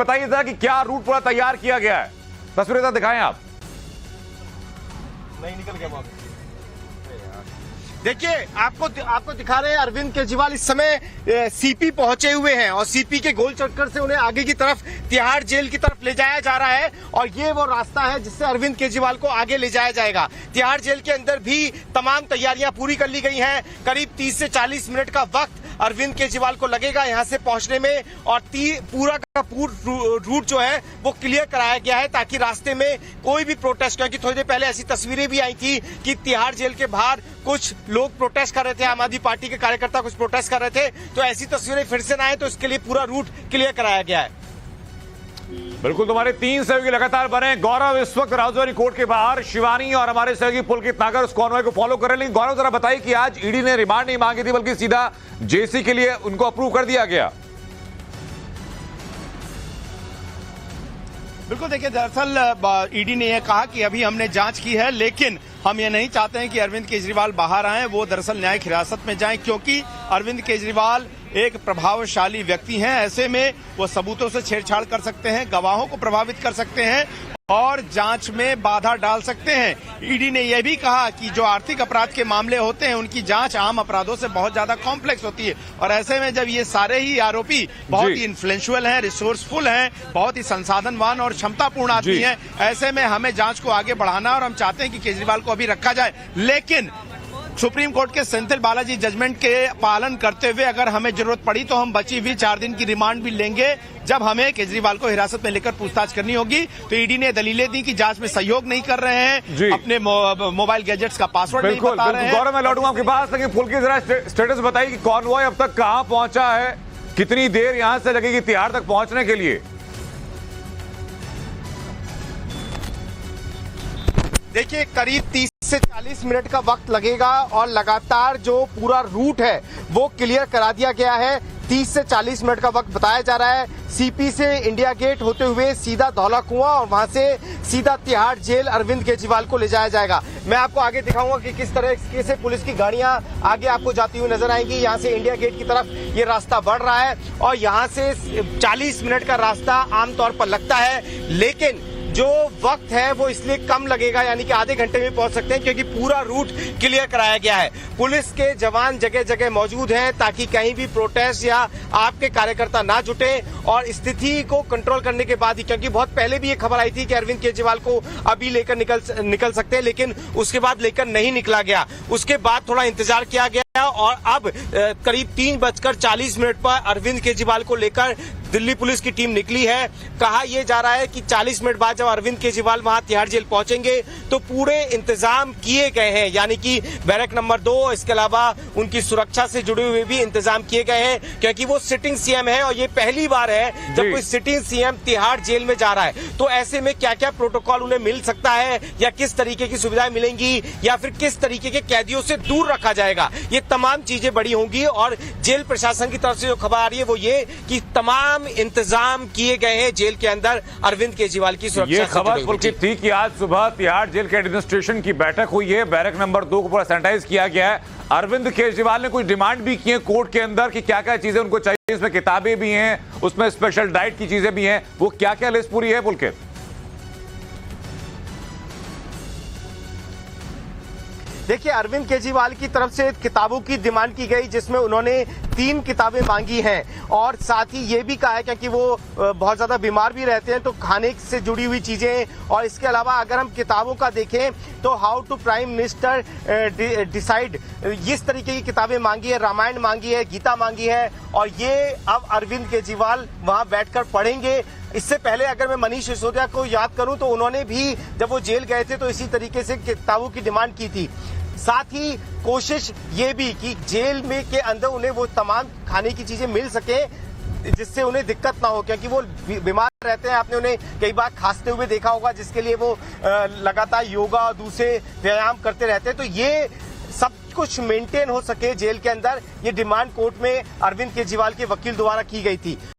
बताइए जरा कि क्या रूट पूरा तैयार किया गया है, तस्वीरें जरा दिखाएं आप। नहीं निकल गया। देखिए आपको दिखा रहे हैं अरविंद केजरीवाल इस समय सीपी पहुंचे हुए हैं और सीपी के गोल चक्कर से उन्हें आगे की तरफ तिहाड़ जेल की तरफ ले जाया जा रहा है और ये वो रास्ता है जिससे अरविंद केजरीवाल को आगे ले जाया जाएगा। तिहाड़ जेल के अंदर भी तमाम तैयारियां पूरी कर ली गई हैं। करीब 30 से 40 मिनट का वक्त अरविंद केजरीवाल को लगेगा यहां से पहुंचने में और पूरा का पूरा रूट जो है वो क्लियर कराया गया है ताकि रास्ते में कोई भी प्रोटेस्ट, क्योंकि थोड़ी देर पहले ऐसी तस्वीरें भी आई थी कि तिहाड़ जेल के बाहर कुछ लोग प्रोटेस्ट कर रहे थे, आम आदमी पार्टी के कार्यकर्ता कुछ प्रोटेस्ट कर रहे थे, तो ऐसी तस्वीरें फिर से ना आए तो इसके लिए पूरा रूट क्लियर कराया गया है। बिल्कुल, तुम्हारे 3 सहयोगी लगातार बने। गौरव इस वक्त राजौरी कोर्ट के बाहर, शिवानी और हमारे सहयोगी पुलकित नागर उस कॉन्वॉय को फॉलो कर रहे हैं। लेकिन गौरव जरा बताइए कि आज ईडी ने रिमांड नहीं मांगी थी बल्कि सीधा जेसी के लिए उनको अप्रूव कर दिया गया। बिल्कुल, देखिए दरअसल ईडी ने यह कहा कि अभी हमने जांच की है लेकिन हम ये नहीं चाहते हैं कि अरविंद केजरीवाल बाहर आएं, वो दरअसल न्यायिक हिरासत में जाएं क्योंकि अरविंद केजरीवाल एक प्रभावशाली व्यक्ति हैं। ऐसे में वो सबूतों से छेड़छाड़ कर सकते हैं, गवाहों को प्रभावित कर सकते हैं और जांच में बाधा डाल सकते हैं। ईडी ने यह भी कहा कि जो आर्थिक अपराध के मामले होते हैं उनकी जांच आम अपराधों से बहुत ज्यादा कॉम्प्लेक्स होती है और ऐसे में जब ये सारे ही आरोपी बहुत ही इन्फ्लुएंशियल हैं, रिसोर्सफुल हैं, बहुत ही संसाधनवान और क्षमतापूर्ण आदमी हैं, ऐसे में हमें जांच को आगे बढ़ाना और हम चाहते हैं कि केजरीवाल को अभी रखा जाए। लेकिन सुप्रीम कोर्ट के सेंथिल बालाजी जजमेंट के पालन करते हुए अगर हमें जरूरत पड़ी तो हम बची हुई 4 दिन की रिमांड भी लेंगे। जब हमें केजरीवाल को हिरासत में लेकर पूछताछ करनी होगी तो ईडी ने दलीलें दी कि जांच में सहयोग नहीं कर रहे हैं, अपने मोबाइल गैजेट्स का पासवर्ड नहीं बता रहे हैं। गौरव, मैं लौटूंगा आपके पास, लेकिन पुलकित जरा स्टेटस बताइए कि कॉन्वॉय अब तक कहां पहुंचा है, कितनी देर यहां से लगेगी तिहाड़ तक पहुंचने के लिए? देखिए करीब 30 से 40 मिनट का वक्त लगेगा और लगातार जो पूरा रूट है वो क्लियर करा दिया गया है। 30 से 40 मिनट का वक्त बताया जा रहा है। सीपी से इंडिया गेट होते हुए सीधा धौला कुआं और वहां से सीधा तिहाड़ जेल अरविंद केजरीवाल को ले जाया जाएगा। मैं आपको आगे दिखाऊंगा कि किस तरह से पुलिस की गाड़ियां आगे आपको जाती हुई नजर आएंगी। यहां से इंडिया गेट की तरफ ये रास्ता बढ़ रहा है और यहां से 40 मिनट का रास्ता आमतौर पर लगता है, लेकिन जो वक्त है वो इसलिए कम लगेगा, यानी कि आधे घंटे में पहुंच सकते हैं क्योंकि पूरा रूट क्लियर कराया गया है। पुलिस के जवान जगह जगह मौजूद हैं ताकि कहीं भी प्रोटेस्ट या आपके कार्यकर्ता ना जुटे और स्थिति को कंट्रोल करने के बाद ही, क्योंकि बहुत पहले भी ये खबर आई थी कि अरविंद केजरीवाल को अभी लेकर निकल सकते हैं, लेकिन उसके बाद लेकर नहीं निकला गया। उसके बाद थोड़ा इंतजार किया गया और अब करीब 3:40 पर अरविंद केजरीवाल को लेकर दिल्ली पुलिस की टीम निकली है। कहा यह जा रहा है कि 40 मिनट बाद जब अरविंद केजरीवाल वहां तिहाड़ जेल पहुंचेंगे तो पूरे इंतजाम किए गए हैं, यानी कि बैरक नंबर 2, इसके अलावा उनकी सुरक्षा से जुड़े हुए भी इंतजाम किए गए हैं क्योंकि वो सिटिंग सीएम है और ये पहली बार है जब कोई सिटिंग सीएम तिहाड़ जेल में जा रहा है। तो ऐसे में क्या क्या प्रोटोकॉल उन्हें मिल सकता है या किस तरीके की सुविधाएं मिलेंगी या फिर किस तरीके के कैदियों से दूर रखा जाएगा, ये तमाम चीजें बड़ी होंगी। और जेल प्रशासन की तरफ से जो खबर आ रही है वो ये कि तमाम इंतजाम किए गए हैं जेल के अंदर अरविंद केजरीवाल की सुरक्षा। ये खबर पुलकित थी कि आज सुबह तिहाड़ जेल के एडमिनिस्ट्रेशन की बैठक हुई है, बैरक नंबर 2 को पूरा सैनिटाइज किया गया है। अरविंद केजरीवाल ने कुछ डिमांड भी की है कोर्ट के अंदर कि क्या क्या चीजें उनको चाहिए, इसमें किताबें भी हैं, उसमें स्पेशल डाइट की चीजें भी हैं, वो क्या क्या लिस्ट पूरी है पुलकित? देखिए अरविंद केजरीवाल की तरफ से किताबों की डिमांड की गई जिसमें उन्होंने 3 किताबें मांगी हैं और साथ ही ये भी कहा है क्योंकि वो बहुत ज्यादा बीमार भी रहते हैं तो खाने से जुड़ी हुई चीजें, और इसके अलावा अगर हम किताबों का देखें तो how to prime minister decide, इस तरीके की किताबें मांगी है, रामायण मांगी है, गीता मांगी है और ये अब अरविंद केजरीवाल वहां बैठकर पढ़ेंगे। इससे पहले अगर मैं मनीष सिसोदिया को याद करूं तो उन्होंने भी जब वो जेल गए थे तो इसी तरीके से किताबों की डिमांड की थी। साथ ही कोशिश ये भी कि जेल में के अंदर उन्हें वो तमाम खाने की चीजें मिल सके जिससे उन्हें दिक्कत ना हो, क्योंकि वो बीमार रहते हैं। आपने उन्हें कई बार खांसते हुए देखा होगा जिसके लिए वो लगातार योगा और दूसरे व्यायाम करते रहते हैं। तो ये सब कुछ मेंटेन हो सके जेल के अंदर, ये डिमांड कोर्ट में अरविंद केजरीवाल के वकील द्वारा की गई थी।